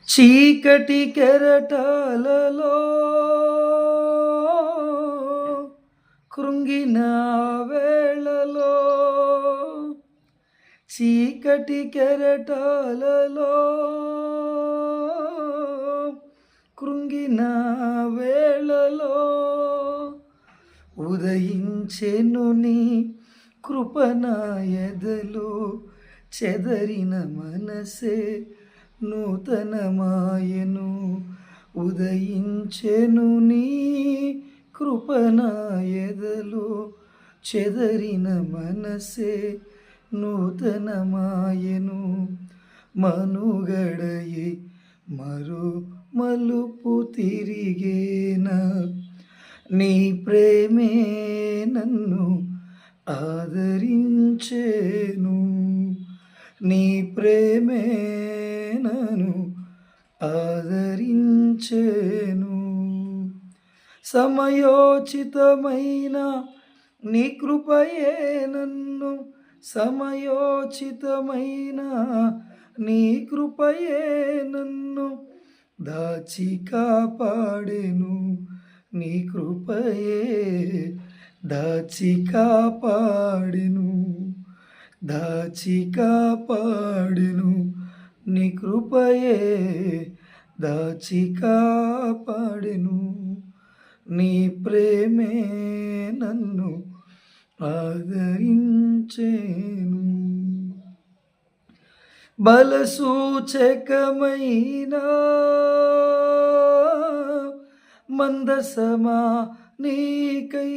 చీకటి కెరటాలలో కృంగిన వేళలో, చీకటి కెరటాలలో కృంగిన వేళలో ఉదయించెను నీ కృపణాయదలో, చెదరిన మనసే నూతనమాయను. ఉదయించెను నీ కృపణాయదలో, చెదరిన మనసే నూతనమాయను. మనుగడయే మరో మలుపు తిరిగేనా, నీ ప్రేమే నన్ను ఆదరించేను. నీ ప్రేమే నన్ను ఆదరించేను. సమయోచితమైన నీ కృపయే నన్ను, సమయోచితమైన నీ కృపయే నన్ను దాచి కాపాడెను. నీ కృపయే దాచి కాపాడెను, దాచి కాపాడెను. నీ కృపయే దాచి కాపాడెను. నీ ప్రేమే నన్ను ఆదరించేను. బలసూచకమైన మందసమా నీకై,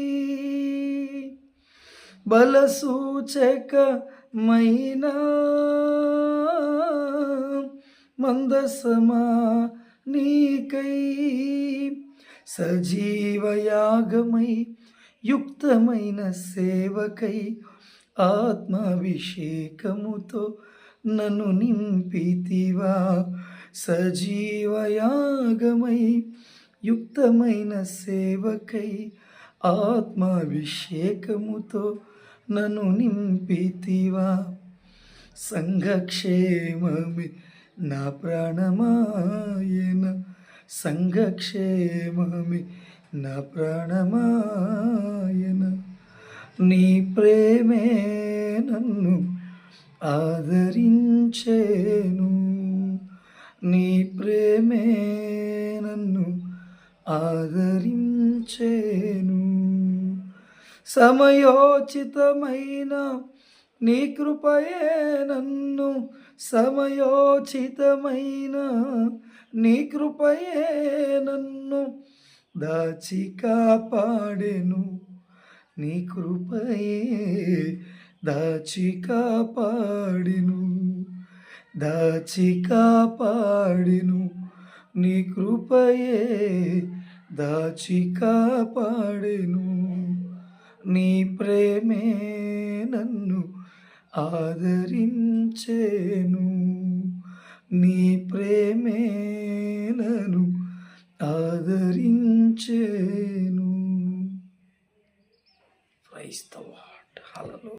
బలసూచకమైన మందసమా నీకై, సజీవయాగమై యుక్తమైన సేవకై ఆత్మాభిషేకముతో నన్ను నింపితివా. సజీవయాగమై యుక్తమైన సేవకై ఆత్మాభిషేకముతో నన్ను నింపితివా. సంఘక్షేమమే నా ప్రాణమాయన, సంఘక్షేమమే నా ప్రాణమాయన. నీ ప్రేమే నన్ను ఆదరించేను. నీ ప్రేమే నన్ను ఆదరించేను. సమయోచితమైన నీ కృపయే నన్ను, సమయోచితమైన నీ కృపయే నన్ను దాచి కాపాడెను. నీ కృపయే దాచి కాపాడెను, దాచి కాపాడెను. నీ కృపయే దాచి కాపాడెను. నీ ప్రేమే నన్ను ఆదరించేను. నీ ప్రేమే నన్ను ఆదరించేను. Praise the Lord. హల్లెలూయా.